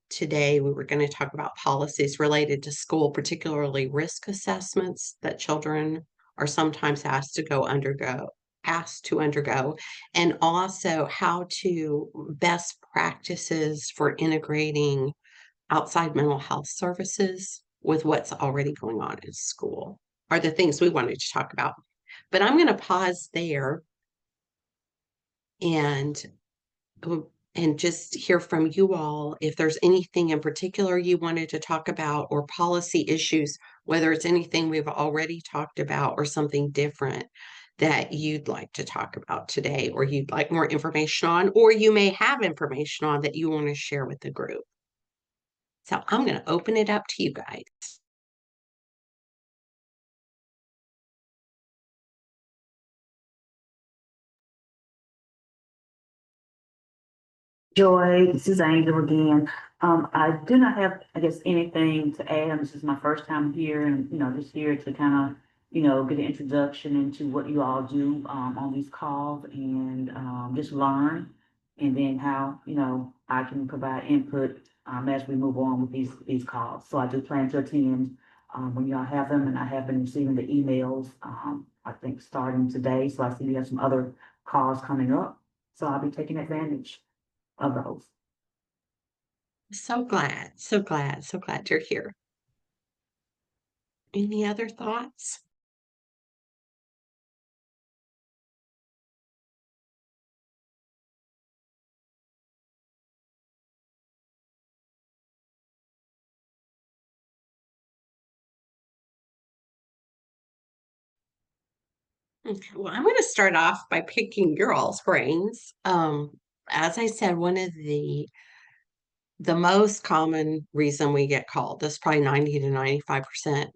today we were going to talk about policies related to school, particularly risk assessments that children are sometimes asked to undergo, and also how to best practices for integrating outside mental health services with what's already going on in school are the things we wanted to talk about. But I'm going to pause there and and just hear from you all if there's anything in particular you wanted to talk about or policy issues, whether it's anything we've already talked about or something different that you'd like to talk about today, or you'd like more information on, or you may have information on that you want to share with the group. So I'm going to open it up to you guys. Joy, this is Angel again. I do not have, I guess, anything to add. This is my first time here and, just here to kind of, get an introduction into what you all do, on these calls and, just learn. And then how, I can provide input, as we move on with these calls. So I do plan to attend, when y'all have them, and I have been receiving the emails, I think starting today. So I see you have some other calls coming up. So I'll be taking advantage of those. So glad, so glad, so glad you're here. Any other thoughts? Okay, well, I'm going to start off by picking your all's brains. As I said, one of the most common reason we get called, that's probably 90 to 95%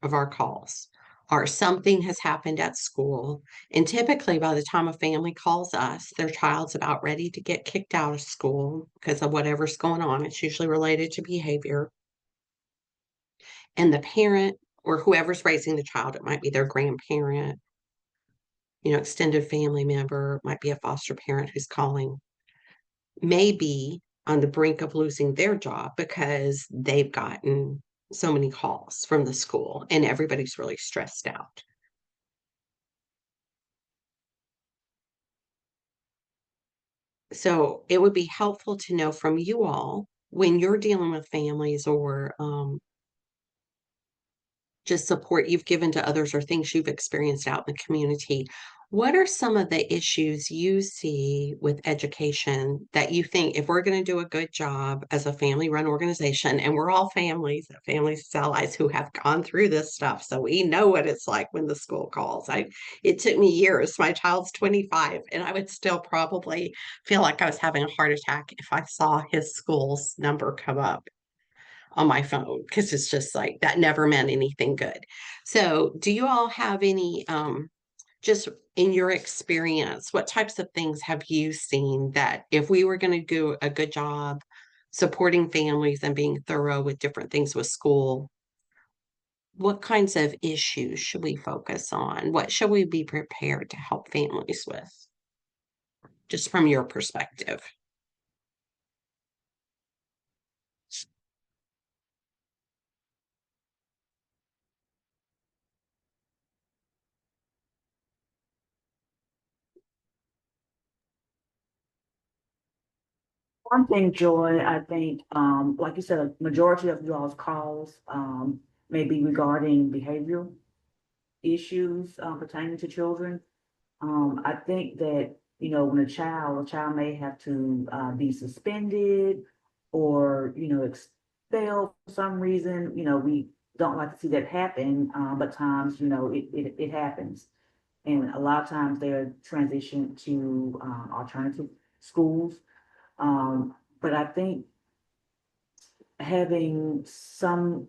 of our calls, are something has happened at school. And typically, by the time a family calls us, their child's about ready to get kicked out of school because of whatever's going on. It's usually related to behavior. And the parent or whoever's raising the child, it might be their grandparent, extended family member, might be a foster parent who's calling, may be on the brink of losing their job because they've gotten so many calls from the school and everybody's really stressed out. So it would be helpful to know from you all when you're dealing with families or just support you've given to others or things you've experienced out in the community. What are some of the issues you see with education that you think if we're going to do a good job as a family run organization, and we're all families allies who have gone through this stuff, so we know what it's like when the school calls. It took me years. My child's 25 and I would still probably feel like I was having a heart attack if I saw his school's number come up on my phone, because it's just like that never meant anything good. So do you all have any just in your experience, what types of things have you seen that if we were going to do a good job supporting families and being thorough with different things with school, what kinds of issues should we focus on? What should we be prepared to help families with, just from your perspective? One thing, Joy, I think, like you said, a majority of y'all's calls, may be regarding behavioral issues, pertaining to children. I think that, when a child may have to, be suspended or, expelled for some reason, we don't like to see that happen, but times, it happens. And a lot of times they're transitioned to, alternative schools. But I think having some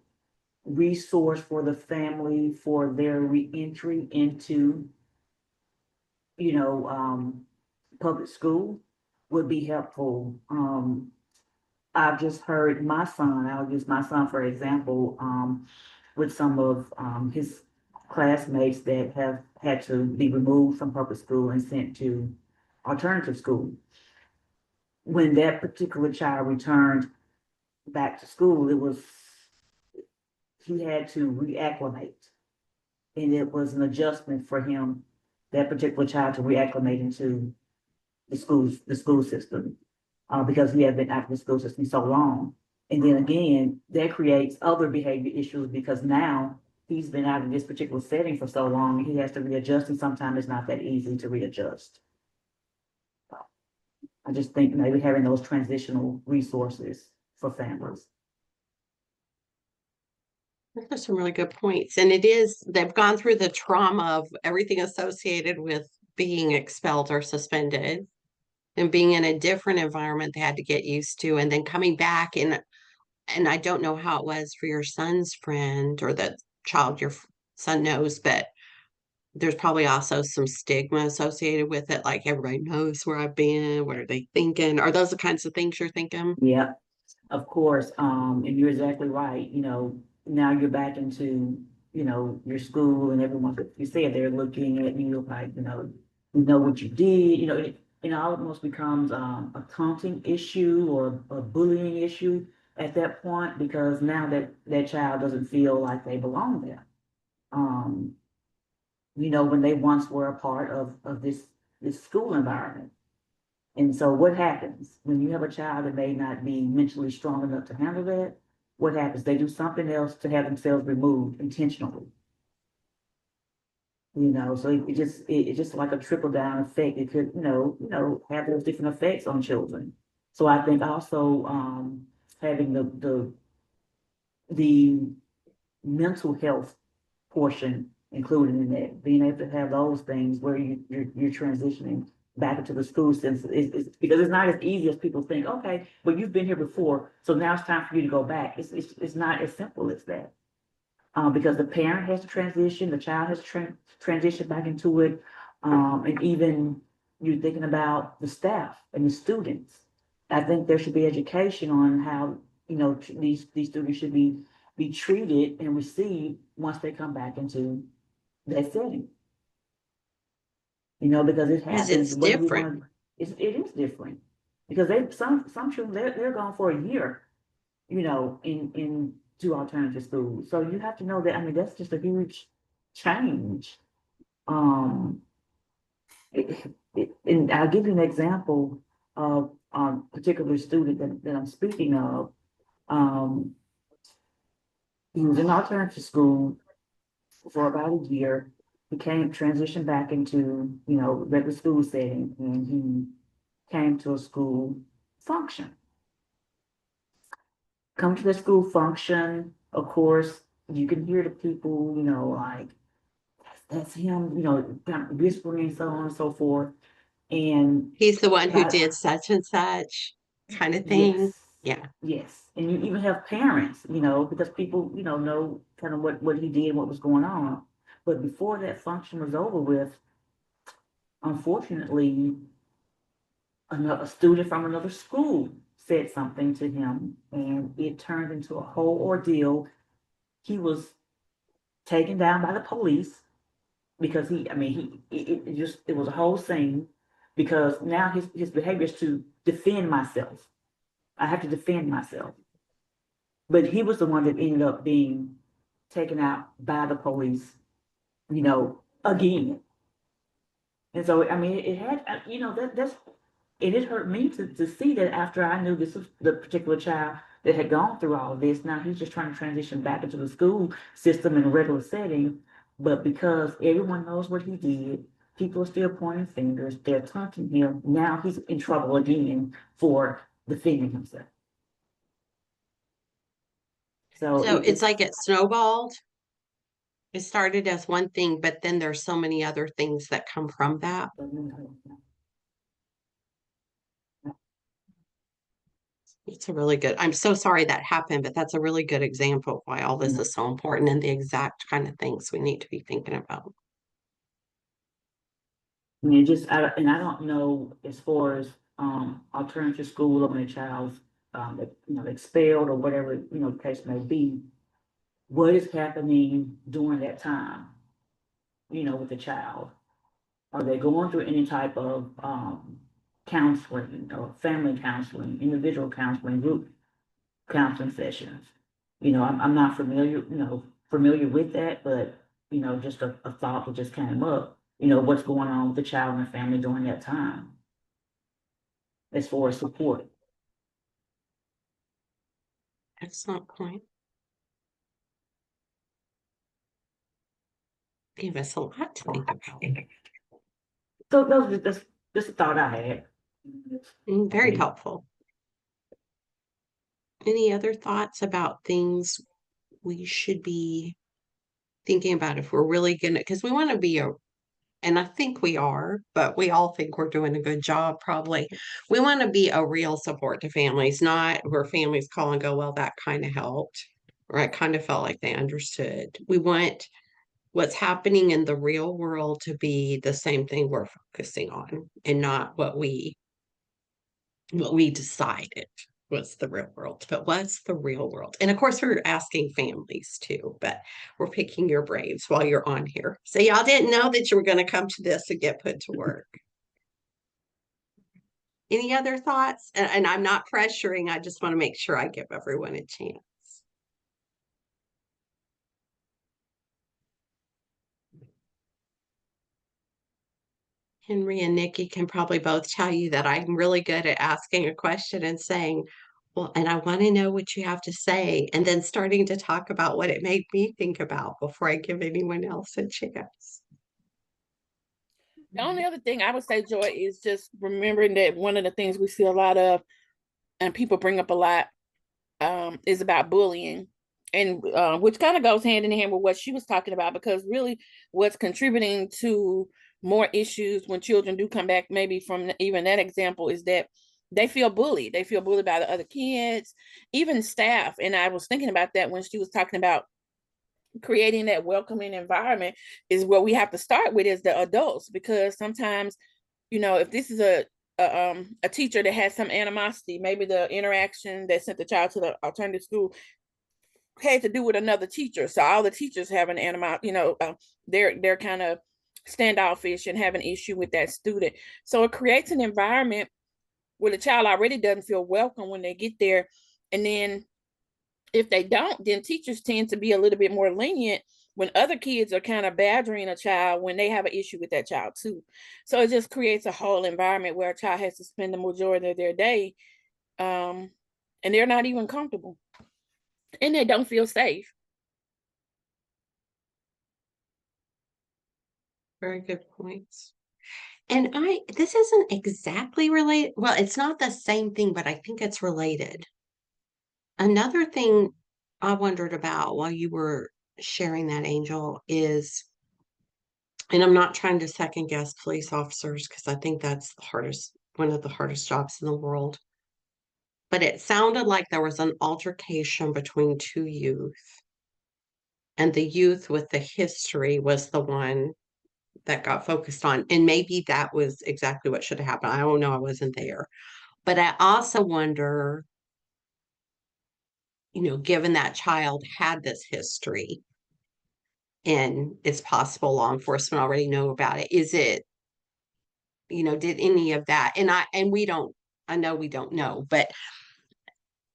resource for the family for their reentry into, you know, um, public school would be helpful. I've just heard my son, I'll use my son for example, with some of his classmates that have had to be removed from public school and sent to alternative school. When that particular child returned, back to school, he had to reacclimate. And it was an adjustment for him, that particular child, to reacclimate into the school system, because he had been out of the school system so long. And then again, that creates other behavior issues because now he's been out of this particular setting for so long, he has to readjust, and sometimes it's not that easy to readjust. I just think maybe having those transitional resources for families. Those are some really good points. And it is, they've gone through the trauma of everything associated with being expelled or suspended and being in a different environment they had to get used to, and then coming back. And I don't know how it was for your son's friend or the child your son knows, but there's probably also some stigma associated with it. Like everybody knows where I've been. What are they thinking? Are those the kinds of things you're thinking? Yeah, of course, and you're exactly right, now you're back into, your school, and everyone, you said, they're looking at you like, we know what you did, it almost becomes, a taunting issue or a bullying issue at that point, because now that child doesn't feel like they belong there. Um, when they once were a part of this school environment. And so what happens when you have a child that may not be mentally strong enough to handle that? What happens? They do something else to have themselves removed intentionally. So it's just like a trickle down effect. It could, have those different effects on children. So I think also, having the mental health portion included in that, being able to have those things where you're transitioning back into the school sense, it's because it's not as easy as people think. Okay, but you've been here before, so now it's time for you to go back. It's not as simple as that, because the parent has to transition, the child has to transition back into it, and even you're thinking about the staff and the students. I think there should be education on how, these students should be treated and received once they come back into that setting. Because it Because happens, it's whether we different. want to, it is different. Because some children, they're gone for a year, in two alternative schools. So you have to know that, I mean, that's just a huge change. Um, and I'll give you an example of a particular student that I'm speaking of. Um, he was in alternative school for about a year. He transitioned back into, regular school setting, and he came to a school function. Come to the school function, of course, you can hear the people, like, that's him, kind of whispering, so on and so forth. And He's the one who by, did such and such kind of thing. yes, Yeah. yes. And you even have parents, because people, know kind of what he did and what was going on. But before that function was over with, unfortunately, a student from another school said something to him, and it turned into a whole ordeal. He was taken down by the police because I mean, it was a whole scene, because now his behavior is to defend myself. I have to defend myself. But he was the one that ended up being taken out by the police, again. And so, I mean, it had, it hurt me to see that after I knew this was the particular child that had gone through all of this. Now he's just trying to transition back into the school system in a regular setting. But because everyone knows what he did, people are still pointing fingers, they're taunting him. Now he's in trouble again for defending himself. So So it's like it snowballed. It started as one thing, but then there's so many other things that come from that. It's a really good, I'm so sorry that happened, but that's a really good example of why all this is so important and the exact kind of things we need to be thinking about. I mean, and I don't know, as far as, alternative school, or when a child's, expelled or whatever, the case may be, what is happening during that time, with the child? Are they going through any type of, counseling or family counseling, individual counseling, group counseling sessions. I'm not familiar with that, but, just a thought that just came up, what's going on with the child and the family during that time as far as support. Excellent point. Gave us a lot to think about. So that's just a thought I had. Very helpful. Any other thoughts about things we should be thinking about if we're really gonna, because we want to be and I think we are, but we all think we're doing a good job probably. We want to be a real support to families, not where families call and go, well, that kind of helped, or I kind of felt like they understood. We want what's happening in the real world to be the same thing we're focusing on, and not what we decided was the real world, but what's the real world? And of course, we're asking families too, but we're picking your brains while you're on here. So y'all didn't know that you were going to come to this and get put to work. Any other thoughts? And I'm not pressuring. I just want to make sure I give everyone a chance. Henry and Nikki can probably both tell you that I'm really good at asking a question and saying, well, and I want to know what you have to say, and then starting to talk about what it made me think about before I give anyone else a chance. The only other thing I would say, Joy, is just remembering that one of the things we see a lot of, and people bring up a lot, is about bullying, and which kind of goes hand in hand with what she was talking about, because really what's contributing to more issues when children do come back, maybe from even that example, is that they feel bullied. They feel bullied by the other kids, even staff. And I was thinking about that when she was talking about creating that welcoming environment is where we have to start with, is the adults, because sometimes, if this is a teacher that has some animosity, maybe the interaction that sent the child to the alternative school had to do with another teacher, so all the teachers have an animosity, they're kind of standoffish and have an issue with that student. So it creates an environment where the child already doesn't feel welcome when they get there. And then if they don't, then teachers tend to be a little bit more lenient when other kids are kind of badgering a child when they have an issue with that child too. So it just creates a whole environment where a child has to spend the majority of their day, and they're not even comfortable and they don't feel safe. Very good points. And this isn't exactly related. Well, it's not the same thing, but I think it's related. Another thing I wondered about while you were sharing that, Angel, is, and I'm not trying to second guess police officers because I think that's one of the hardest jobs in the world. But it sounded like there was an altercation between two youth, and the youth with the history was the one that got focused on. And maybe that was exactly what should have happened. I don't know. I wasn't there. But I also wonder, given that child had this history and it's possible law enforcement already know about it, is it, did any of that? I know we don't know, but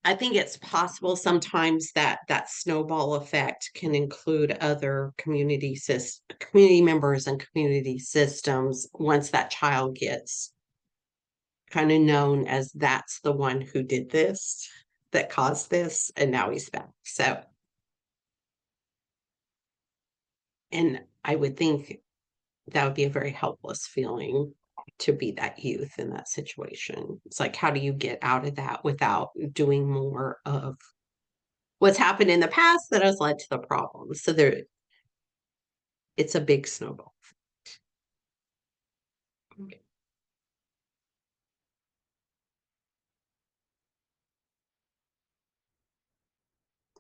I think it's possible sometimes that snowball effect can include other community members and community systems once that child gets kind of known as that's the one who did this, that caused this, and now he's back. So, and I would think that would be a very helpless feeling to be that youth in that situation. It's like, how do you get out of that without doing more of what's happened in the past that has led to the problem? So it's a big snowball. Okay.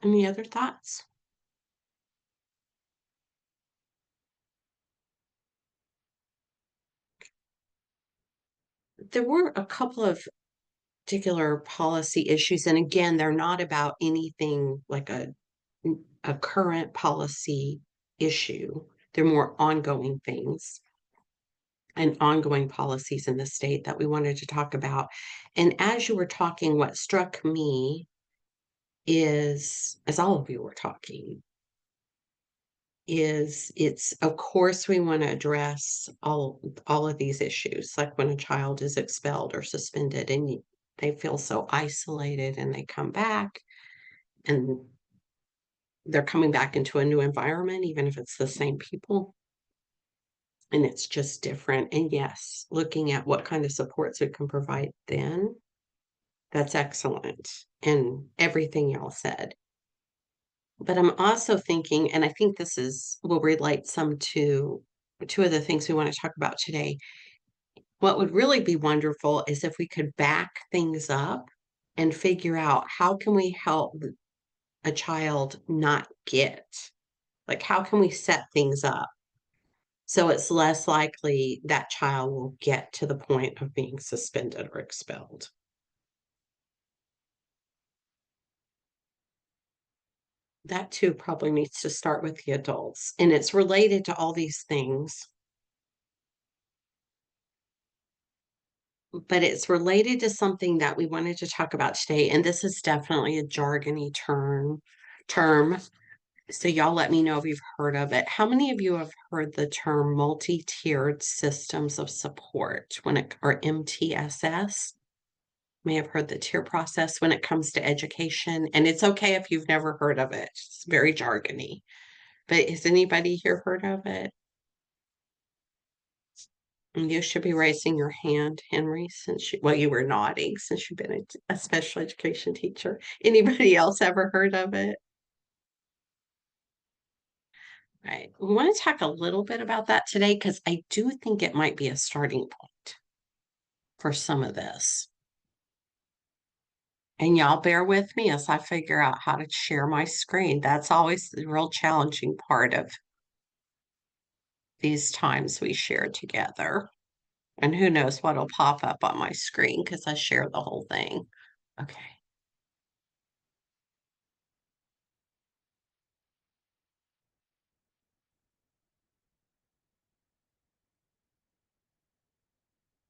Any other thoughts? There were a couple of particular policy issues, and again, they're not about anything like a current policy issue. They're more ongoing things and ongoing policies in the state that we wanted to talk about. And as you were talking, what struck me is, as all of you were talking, is it's of course we want to address all of these issues, like when a child is expelled or suspended and they feel so isolated and they come back and they're coming back into a new environment, even if it's the same people and it's just different. And yes, looking at what kind of supports we can provide then, that's excellent. And everything y'all said. But I'm also thinking, and I think this is will relate some to two of the things we want to talk about today. What would really be wonderful is if we could back things up and figure out how can we help a child not get, like how can we set things up so it's less likely that child will get to the point of being suspended or expelled. That too probably needs to start with the adults, and it's related to all these things, but it's related to something that we wanted to talk about today. And this is definitely a jargony term. So y'all let me know if you've heard of it. How many of you have heard the term multi-tiered systems of support or MTSS? May have heard the tier process when it comes to education. And it's okay if you've never heard of it. It's very jargony. But has anybody here heard of it? And you should be raising your hand, Henry, well, you were nodding since you've been a special education teacher. Anybody else ever heard of it? Right. We want to talk a little bit about that today because I do think it might be a starting point for some of this. And y'all bear with me as I figure out how to share my screen. That's always the real challenging part of these times we share together. And who knows what'll pop up on my screen because I share the whole thing. Okay.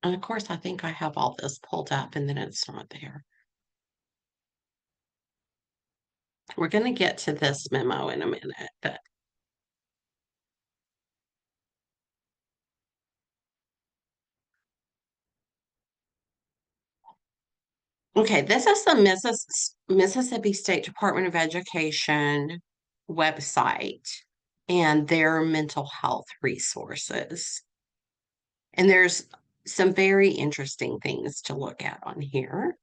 And of course, I think I have all this pulled up and then it's not there. We're going to get to this memo in a minute, but okay, this is the Mississippi State Department of Education website and their mental health resources. And there's some very interesting things to look at on here.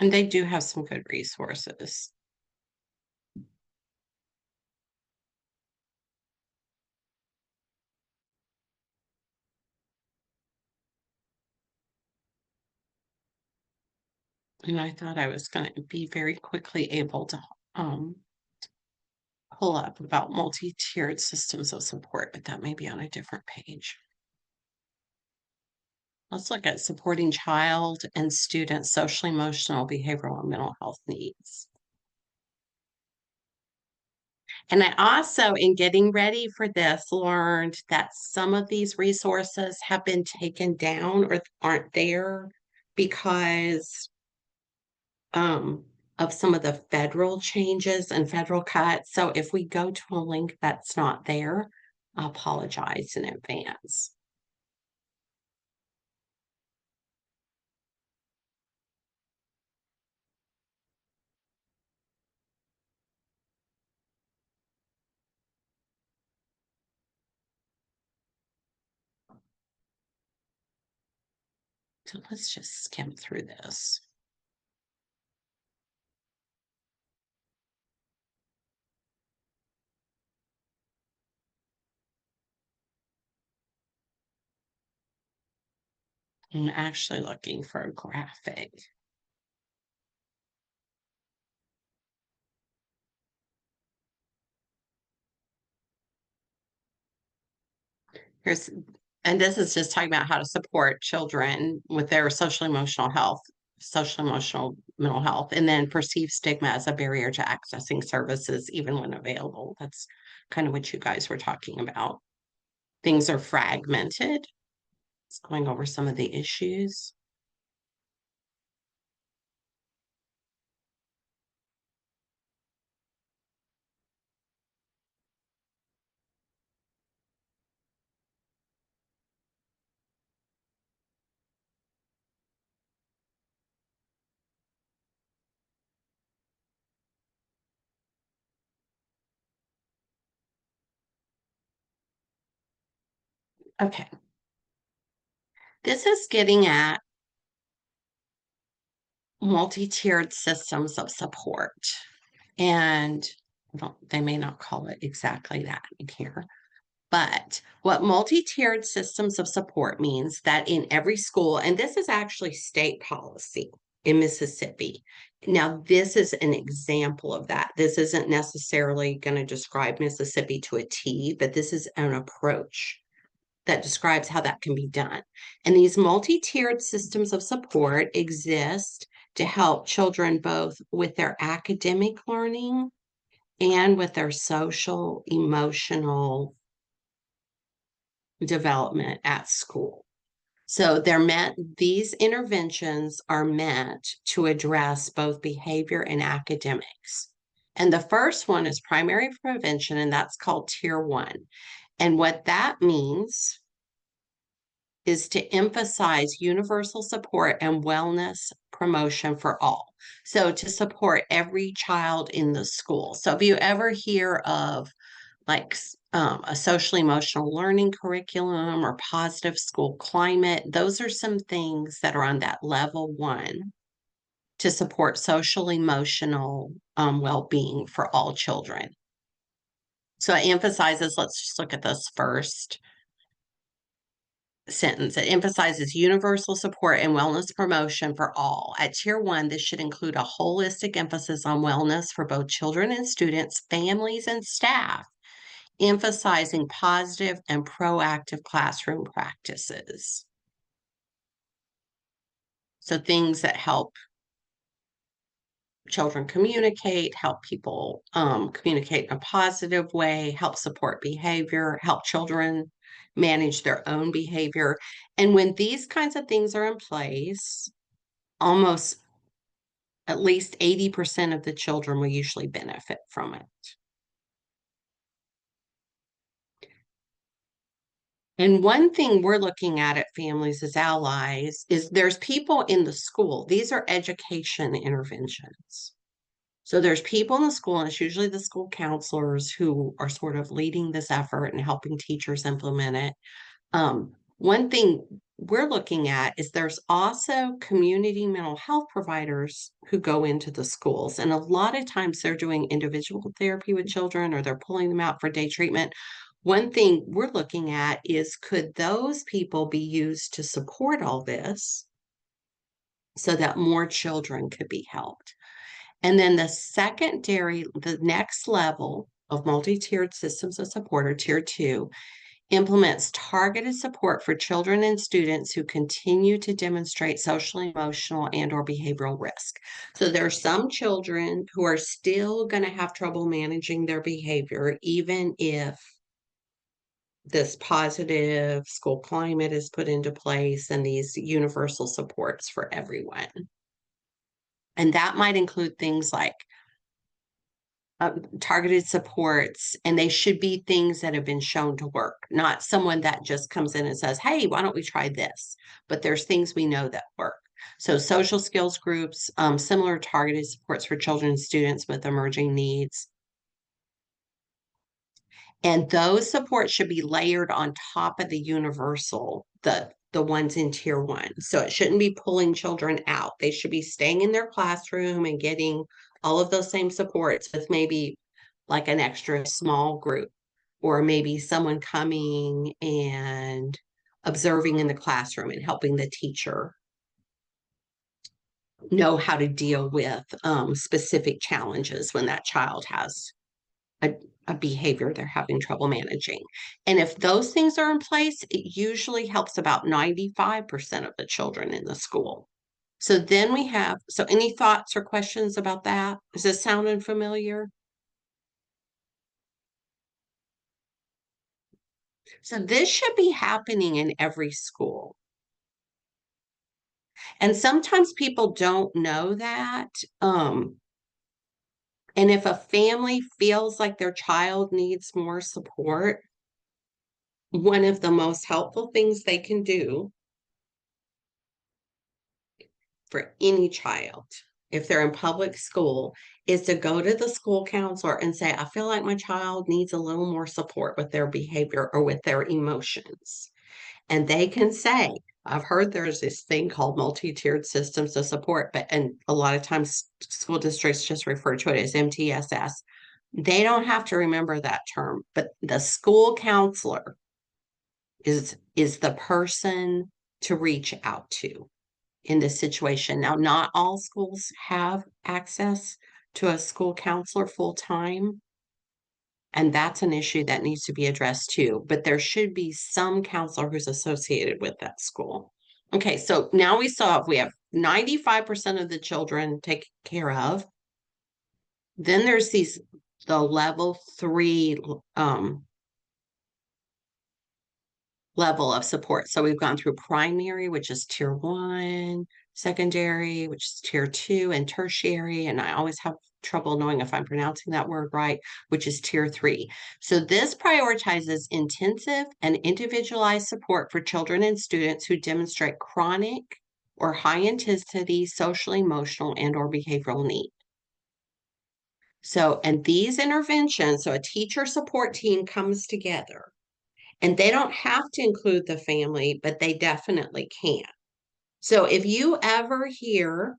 And they do have some good resources. And I thought I was going to be very quickly able to pull up about multi-tiered systems of support, but that may be on a different page. Let's look at supporting child and student social, emotional, behavioral, and mental health needs. And I also, in getting ready for this, learned that some of these resources have been taken down or aren't there because of some of the federal changes and federal cuts. So if we go to a link that's not there, I apologize in advance. So let's just skim through this. I'm actually looking for a graphic. And this is just talking about how to support children with their social emotional health social emotional mental health, and then perceived stigma as a barrier to accessing services even when available. That's kind of what you guys were talking about. Things are fragmented. It's going over some of the issues. Okay. This is getting at multi-tiered systems of support. And well, they may not call it exactly that in here. But what multi-tiered systems of support means that in every school, and this is actually state policy in Mississippi. Now, this is an example of that. This isn't necessarily going to describe Mississippi to a T, but this is an approach that describes how that can be done. And these multi-tiered systems of support exist to help children both with their academic learning and with their social, emotional development at school. So these interventions are meant to address both behavior and academics. And the first one is primary prevention, and that's called Tier 1. And what that means is to emphasize universal support and wellness promotion for all. So to support every child in the school. So if you ever hear of like a social emotional learning curriculum or positive school climate, those are some things that are on that level 1 to support social emotional well-being for all children. So it emphasizes, let's just look at this first sentence. It emphasizes universal support and wellness promotion for all. At Tier 1, this should include a holistic emphasis on wellness for both children and students, families, and staff, emphasizing positive and proactive classroom practices. So things that help children communicate, help people communicate in a positive way, help support behavior, help children manage their own behavior. And when these kinds of things are in place, almost at least 80% of the children will usually benefit from it. And one thing we're looking at Families as Allies is there's people in the school. These are education interventions. So there's people in the school, and it's usually the school counselors who are sort of leading this effort and helping teachers implement it. One thing we're looking at is there's also community mental health providers who go into the schools. And a lot of times they're doing individual therapy with children, or they're pulling them out for day treatment. One thing we're looking at is, could those people be used to support all this so that more children could be helped? And then the next level of multi-tiered systems of support, or Tier 2, implements targeted support for children and students who continue to demonstrate social, emotional, and/or behavioral risk. So there are some children who are still going to have trouble managing their behavior, even if this positive school climate is put into place and these universal supports for everyone. And that might include things like targeted supports, and they should be things that have been shown to work, not someone that just comes in and says, hey, why don't we try this? But there's things we know that work. So social skills groups, similar targeted supports for children and students with emerging needs. And those supports should be layered on top of the universal, the ones in Tier 1. So it shouldn't be pulling children out. They should be staying in their classroom and getting all of those same supports with maybe like an extra small group, or maybe someone coming and observing in the classroom and helping the teacher know how to deal with specific challenges when that child has a behavior they're having trouble managing. And if those things are in place, it usually helps about 95% of the children in the school. So then we have, so any thoughts or questions about that? Is this sounding familiar? So this should be happening in every school. And sometimes people don't know that. And if a family feels like their child needs more support, one of the most helpful things they can do for any child, if they're in public school, is to go to the school counselor and say, I feel like my child needs a little more support with their behavior or with their emotions. And they can say, I've heard there's this thing called multi-tiered systems of support, but and a lot of times school districts just refer to it as MTSS. They don't have to remember that term, but the school counselor is the person to reach out to in this situation. Now, not all schools have access to a school counselor full time. And that's an issue that needs to be addressed too. But there should be some counselor who's associated with that school. Okay, so now we saw we have 95% of the children taken care of. Then there's the level 3 level of support. So we've gone through primary, which is tier 1, secondary, which is tier 2, and tertiary. And I always have trouble knowing if I'm pronouncing that word right, which is tier 3. So this prioritizes intensive and individualized support for children and students who demonstrate chronic or high intensity social, emotional, and or behavioral need. So, and these interventions, so a teacher support team comes together. And they don't have to include the family, but they definitely can. So if you ever hear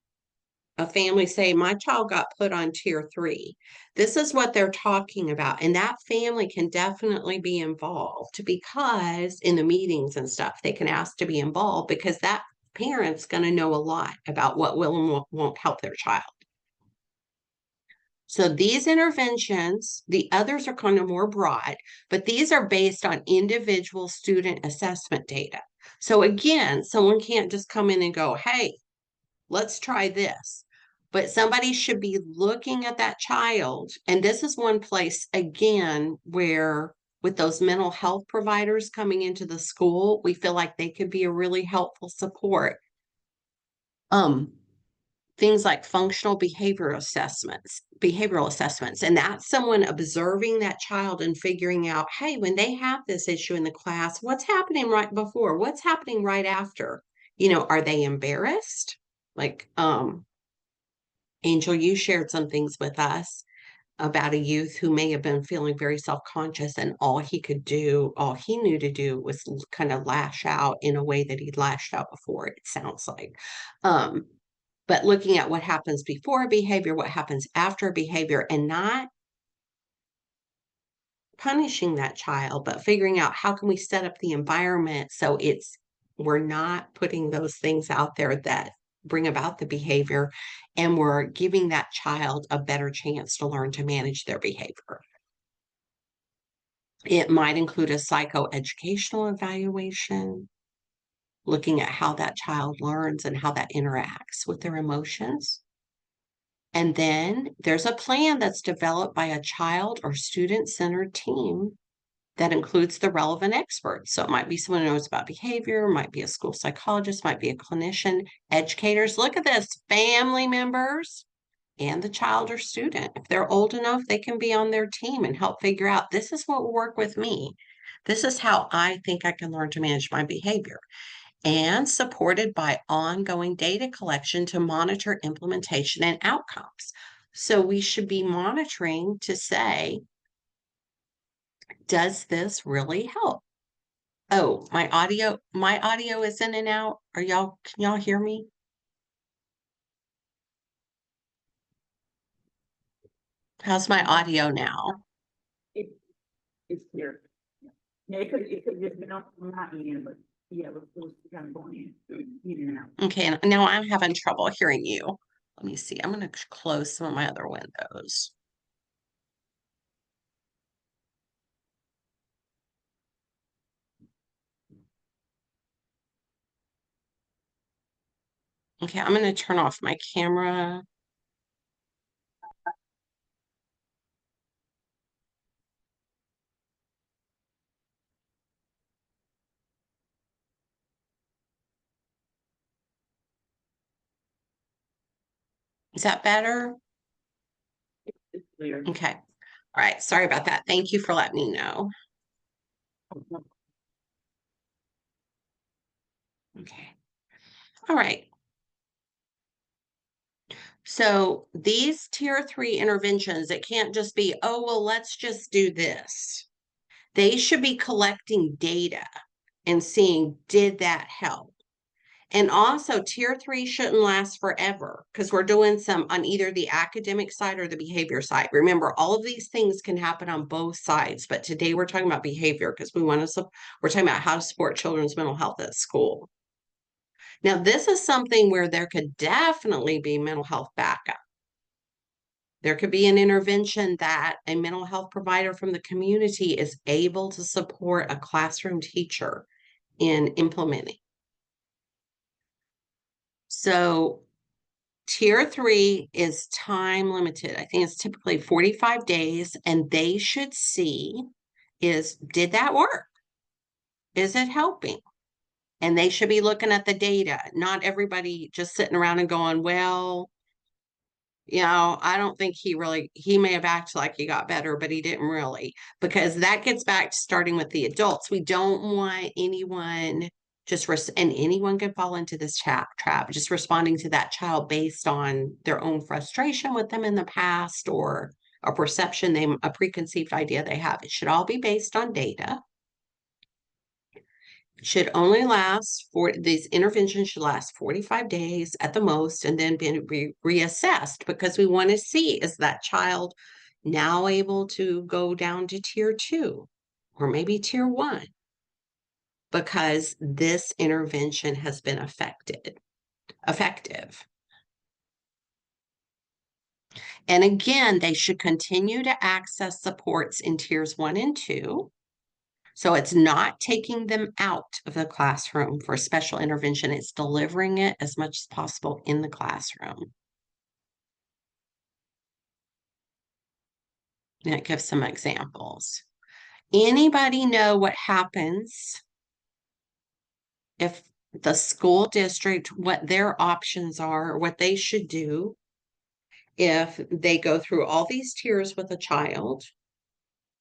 a family say, my child got put on tier 3, this is what they're talking about. And that family can definitely be involved because in the meetings and stuff, they can ask to be involved because that parent's going to know a lot about what will and won't help their child. So these interventions, the others are kind of more broad, but these are based on individual student assessment data. So again, someone can't just come in and go, hey, let's try this. But somebody should be looking at that child. And this is one place, again, where with those mental health providers coming into the school, we feel like they could be a really helpful support. Things like functional behavioral assessments. And that's someone observing that child and figuring out, hey, when they have this issue in the class, what's happening right before? What's happening right after? Are they embarrassed? Like, Angel, you shared some things with us about a youth who may have been feeling very self-conscious and all he knew to do was kind of lash out in a way that he'd lashed out before, it sounds like. But looking at what happens before a behavior, what happens after a behavior, and not punishing that child, but figuring out how can we set up the environment so we're not putting those things out there that bring about the behavior, and we're giving that child a better chance to learn to manage their behavior. It might include a psychoeducational evaluation, looking at how that child learns and how that interacts with their emotions. And then there's a plan that's developed by a child or student-centered team that includes the relevant experts. So it might be someone who knows about behavior, might be a school psychologist, might be a clinician, educators. Look at this, family members and the child or student. If they're old enough, they can be on their team and help figure out, this is what will work with me. This is how I think I can learn to manage my behavior, and supported by ongoing data collection to monitor implementation and outcomes. So we should be monitoring to say, does this really help? Oh, my audio is in and out. Can y'all hear me? How's my audio now? It, it's clear. Yeah, it could just been on my end, but yeah, it was kind of going in and out. Okay, and now I'm having trouble hearing you. Let me see. I'm going to close some of my other windows. Okay, I'm going to turn off my camera. Is that better? It's clear. Okay. All right. Sorry about that. Thank you for letting me know. Okay. All right. So these tier 3 interventions, it can't just be, oh, well, let's just do this. They should be collecting data and seeing, did that help? And also, tier 3 shouldn't last forever because we're doing some on either the academic side or the behavior side. Remember, all of these things can happen on both sides, but today we're talking about behavior because we're talking about how to support children's mental health at school. Now, this is something where there could definitely be mental health backup. There could be an intervention that a mental health provider from the community is able to support a classroom teacher in implementing. So tier 3 is time limited. I think it's typically 45 days, and they should see did that work? Is it helping? And they should be looking at the data, not everybody just sitting around and going, well, I don't think he may have acted like he got better, but he didn't really, because that gets back to starting with the adults. We don't want anyone and anyone can fall into this trap, just responding to that child based on their own frustration with them in the past or a perception, a preconceived idea they have. It should all be based on data. Should only last for these interventions should last 45 days at the most and then be reassessed because we want to see, is that child now able to go down to tier 2 or maybe tier 1 because this intervention has been effective. And again, they should continue to access supports in tiers 1 and 2. So it's not taking them out of the classroom for special intervention. It's delivering it as much as possible in the classroom. And it gives some examples. Anybody know what happens if the school district, what their options are, what they should do if they go through all these tiers with a child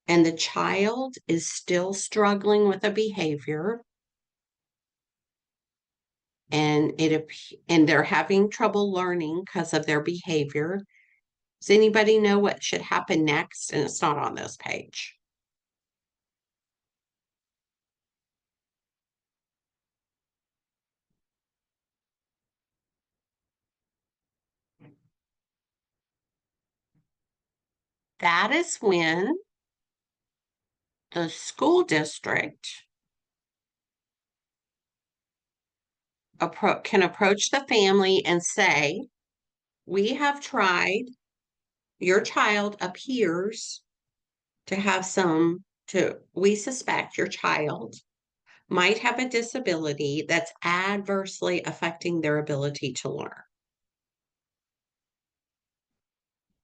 and the child is still struggling with a behavior and they're having trouble learning because of their behavior? Does anybody know what should happen next? And it's not on this page. That is when the school district can approach the family and say, we have tried, your child appears to have we suspect your child might have a disability that's adversely affecting their ability to learn.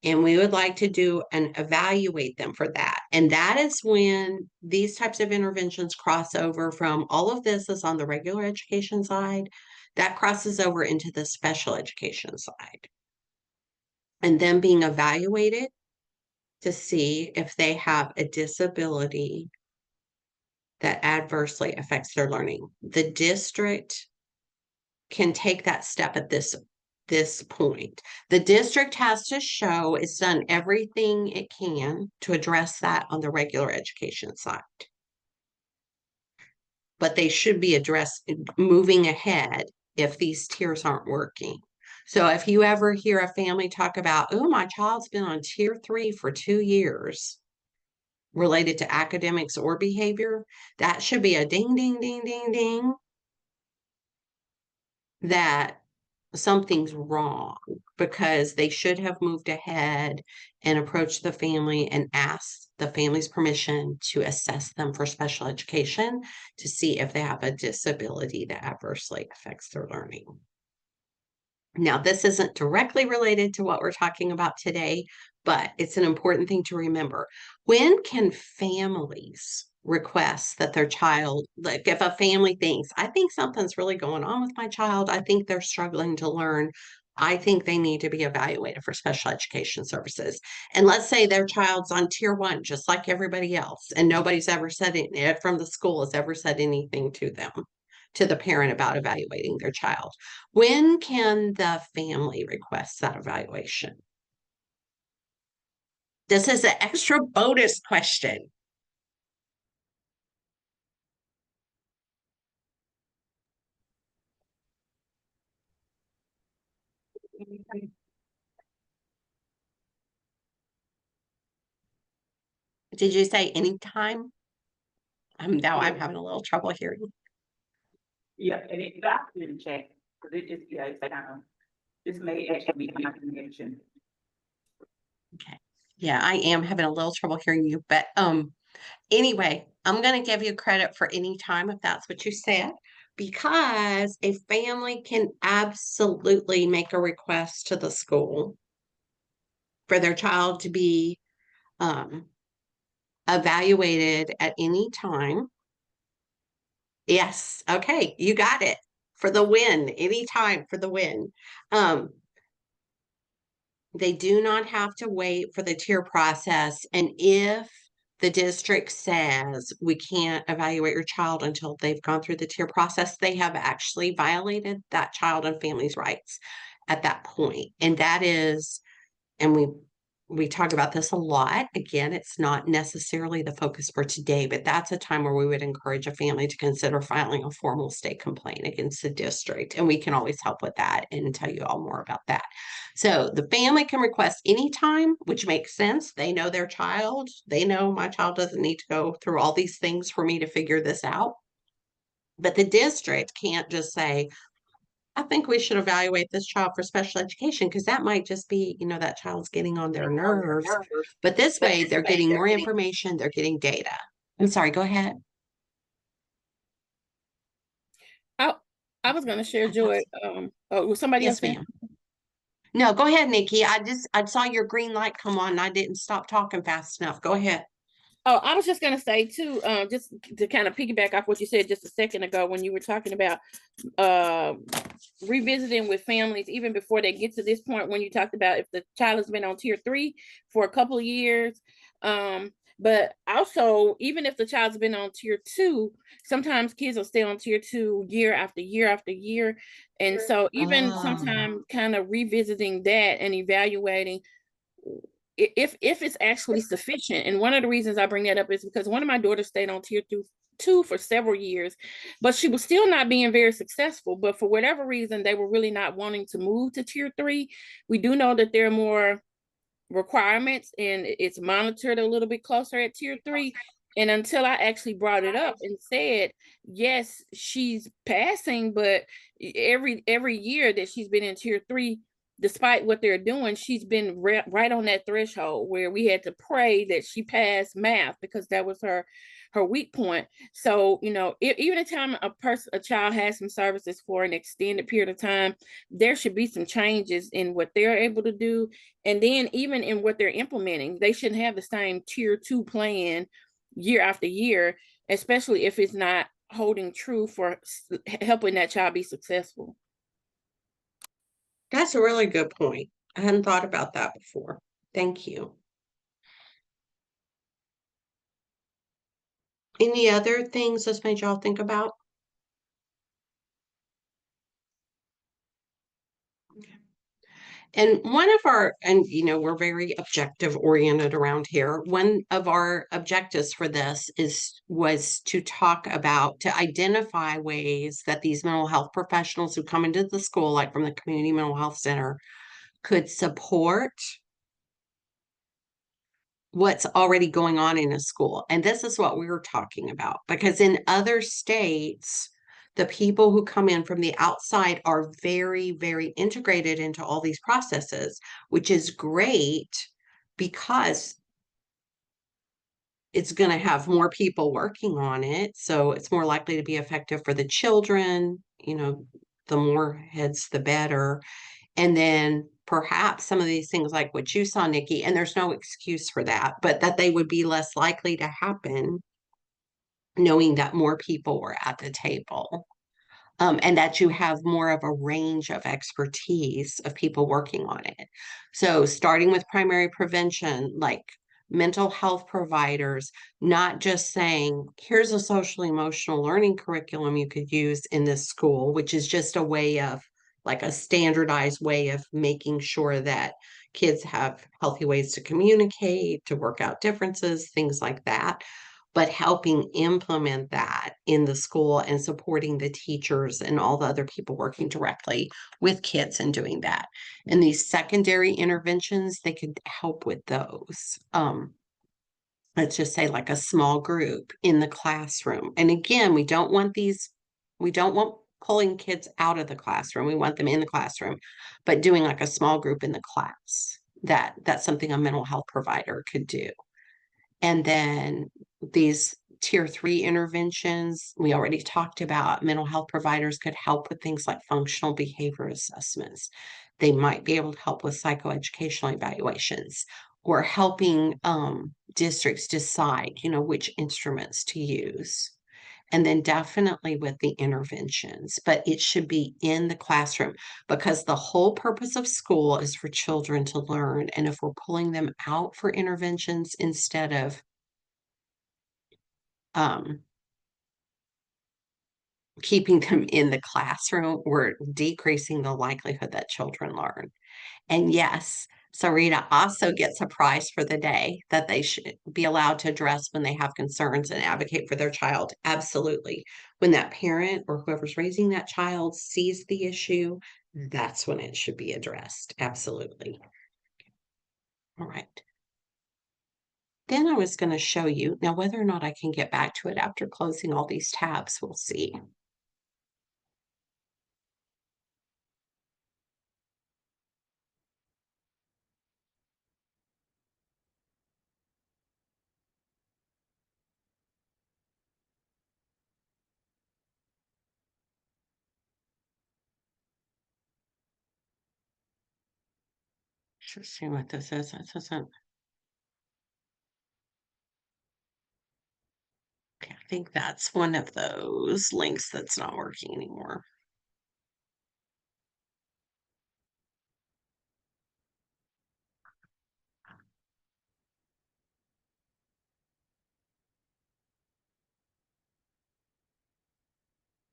And we would like to do and evaluate them for that. And that is when these types of interventions cross over from all of this is on the regular education side, that crosses over into the special education side. And then being evaluated to see if they have a disability that adversely affects their learning. The district can take that step at this point. The district has to show it's done everything it can to address that on the regular education side. But they should be moving ahead if these tiers aren't working. So if you ever hear a family talk about, oh, my child's been on tier 3 for 2 years related to academics or behavior, that should be a ding, ding, ding, ding, ding, that something's wrong because they should have moved ahead and approached the family and asked the family's permission to assess them for special education to see if they have a disability that adversely affects their learning. Now, this isn't directly related to what we're talking about today, but it's an important thing to remember. When can families request that their child, like if a family thinks, I think something's really going on with my child, I think they're struggling to learn, I think they need to be evaluated for special education services. And let's say their child's on tier one, just like everybody else, and nobody's ever said it from the school has ever said anything to them, to the parent about evaluating their child. When can the family request that evaluation? This is an extra bonus question. Did you say anytime? Now I'm having a little trouble hearing. Yeah, and it, I didn't check, because it just, yeah, it's this may actually be my connection. Okay. Yeah, I am having a little trouble hearing you, but anyway, I'm going to give you credit for any time if that's what you said, because a family can absolutely make a request to the school for their child to be um, evaluated at any time. Yes, okay, you got it for the win, anytime for the win. They do not have to wait for the tier process. And if the district says we can't evaluate your child until they've gone through the tier process, they have actually violated that child and family's rights at that point. And that is, and we talk about this a lot. Again, it's not necessarily the focus for today, but that's a time where we would encourage a family to consider filing a formal state complaint against the district. And we can always help with that and tell you all more about that. So the family can request anytime, which makes sense. They know their child. They know my child doesn't need to go through all these things for me to figure this out. But the district can't just say, I think we should evaluate this child for special education, because that might just be, that child's getting on their nerves. But this way, they're getting more information, they're getting data. I'm sorry, go ahead. I was gonna share Joy. Oh, was somebody Yes, else saying? ma'am. No, go ahead, Nikki. I saw your green light come on and I didn't stop talking fast enough. Go ahead. Oh, I was just gonna say too, just to kind of piggyback off what you said just a second ago when you were talking about revisiting with families even before they get to this point, when you talked about if the child has been on tier 3 for a couple of years. But also, even if the child's been on tier 2, sometimes kids will stay on tier 2 year after year after year. And so even sometimes kind of revisiting that and evaluating if it's actually sufficient. And one of the reasons I bring that up is because one of my daughters stayed on tier 2 for several years, but she was still not being very successful. But for whatever reason, they were really not wanting to move to tier 3. We do know that there are more requirements and it's monitored a little bit closer at tier 3. And until I actually brought it up and said, yes, she's passing, but every year that she's been in tier 3, despite what they're doing, she's been right on that threshold where we had to pray that she passed math, because that was her weak point. So, even a time a child has some services for an extended period of time, there should be some changes in what they're able to do. And then even in what they're implementing, they shouldn't have the same tier 2 plan year after year, especially if it's not holding true for helping that child be successful. That's a really good point. I hadn't thought about that before. Thank you. Any other things this made y'all think about? And one of our, and we're very objective oriented around here. One of our objectives for this was to identify ways that these mental health professionals who come into the school, like from the community mental health center, could support what's already going on in a school. And this is what we were talking about, because in other states, the people who come in from the outside are very, very integrated into all these processes, which is great because it's going to have more people working on it. So it's more likely to be effective for the children. The more heads, the better. And then perhaps some of these things like what you saw, Nikki, and there's no excuse for that, but that they would be less likely to happen knowing that more people were at the table. And that you have more of a range of expertise of people working on it. So starting with primary prevention, like mental health providers, not just saying, here's a social emotional learning curriculum you could use in this school, which is just a way of like a standardized way of making sure that kids have healthy ways to communicate, to work out differences, things like that, but helping implement that in the school and supporting the teachers and all the other people working directly with kids and doing that. And these secondary interventions, they could help with those. Let's just say like a small group in the classroom. And again, we don't want pulling kids out of the classroom. We want them in the classroom, but doing like a small group in the class. That's something a mental health provider could do. And then these tier 3 interventions, we already talked about mental health providers could help with things like functional behavior assessments. They might be able to help with psychoeducational evaluations or helping districts decide, which instruments to use. And then definitely with the interventions, but it should be in the classroom because the whole purpose of school is for children to learn. And if we're pulling them out for interventions instead of keeping them in the classroom, we're decreasing the likelihood that children learn. And yes, Sarita also gets a prize for the day that they should be allowed to address when they have concerns and advocate for their child. Absolutely. When that parent or whoever's raising that child sees the issue, that's when it should be addressed. Absolutely. All right. Then I was going to show you now whether or not I can get back to it after closing all these tabs. We'll see. Let's see what this is. This isn't. Okay, I think that's one of those links that's not working anymore.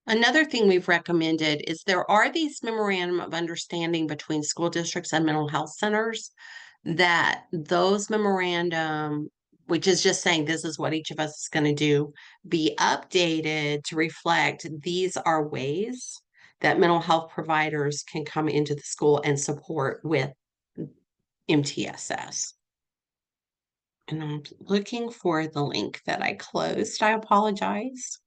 Another thing we've recommended is there are these memorandum of understanding between school districts and mental health centers that those memorandum, which is just saying this is what each of us is going to do, be updated to reflect these are ways that mental health providers can come into the school and support with MTSS. And I'm looking for the link that I closed. I apologize.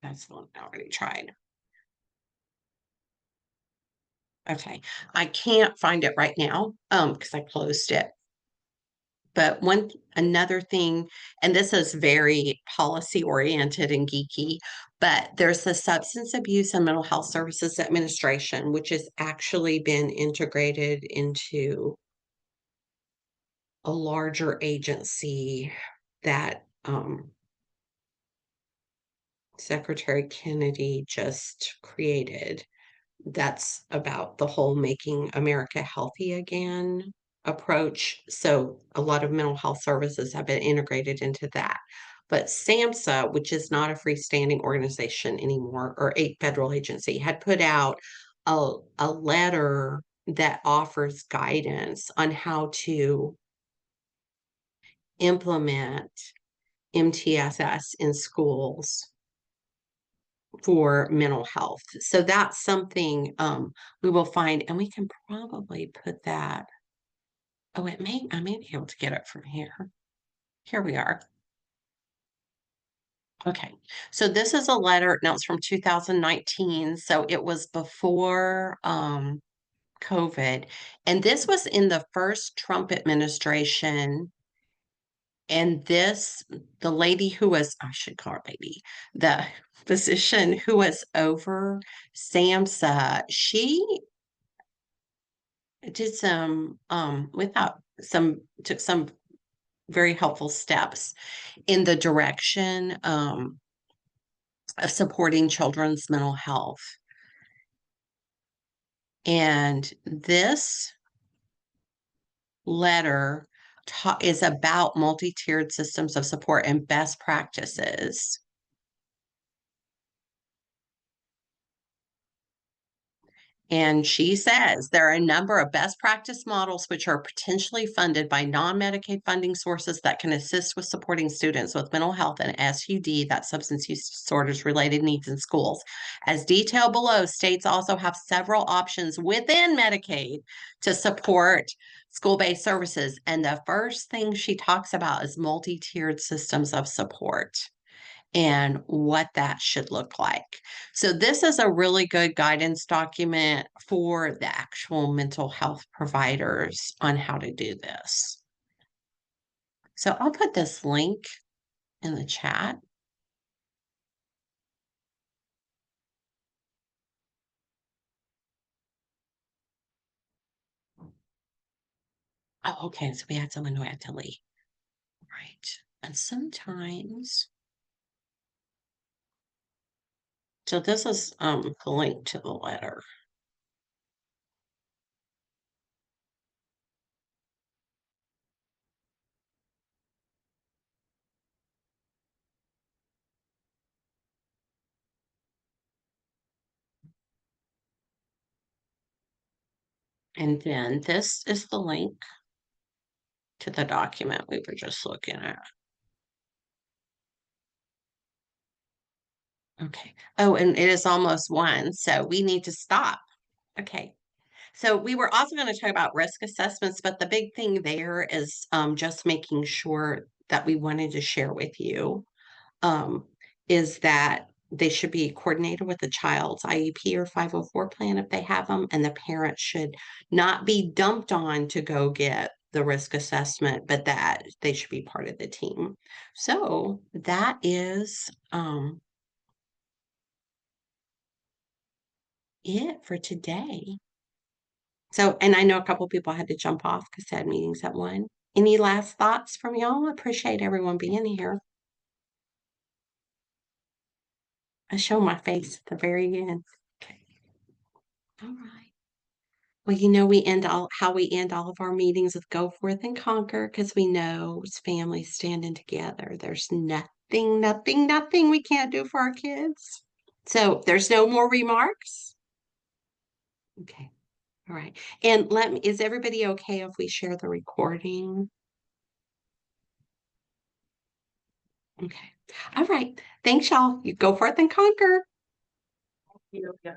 That's the one I already tried. Okay, I can't find it right now because I closed it. But another thing, and this is very policy oriented and geeky, but there's the Substance Abuse and Mental Health Services Administration, which has actually been integrated into a larger agency that Secretary Kennedy just created. That's about the whole making America healthy again approach. So a lot of mental health services have been integrated into that. But SAMHSA, which is not a freestanding organization anymore, or a federal agency, had put out a letter that offers guidance on how to implement MTSS in schools for mental health. So that's something we will find, and we can probably put that. Oh, I may be able to get it from here. Here we are. Okay, so this is a letter. Now it's from 2019, so it was before COVID, and this was in the first Trump administration. And the lady who was, I should call her lady, the physician who was over SAMHSA, she did took some very helpful steps in the direction of supporting children's mental health. And this letter is about multi-tiered systems of support and best practices. And she says there are a number of best practice models which are potentially funded by non-Medicaid funding sources that can assist with supporting students with mental health and SUD, that's substance use disorders related needs in schools. As detailed below, states also have several options within Medicaid to support school-based services. And the first thing she talks about is multi-tiered systems of support and what that should look like. So this is a really good guidance document for the actual mental health providers on how to do this. So I'll put this link in the chat. Oh, okay. So we had someone who had to leave. Right. And sometimes, so this is the link to the letter. And then this is the link to the document we were just looking at. Okay. Oh, and it is almost 1, so we need to stop. Okay. So we were also going to talk about risk assessments, but the big thing there is just making sure that we wanted to share with you um, is that they should be coordinated with the child's IEP or 504 plan if they have them, and the parent should not be dumped on to go get the risk assessment, but that they should be part of the team. So that is it for today. So, and I know a couple people had to jump off because they had meetings at 1. Any last thoughts from y'all? Appreciate everyone being here. I show my face at the very end. Okay. All right. Well, we end all of our meetings with go forth and conquer because we know it's families standing together. There's nothing we can't do for our kids. So there's no more remarks. Okay. All right. And is everybody okay if we share the recording? Okay. All right. Thanks, y'all. You go forth and conquer. Yeah.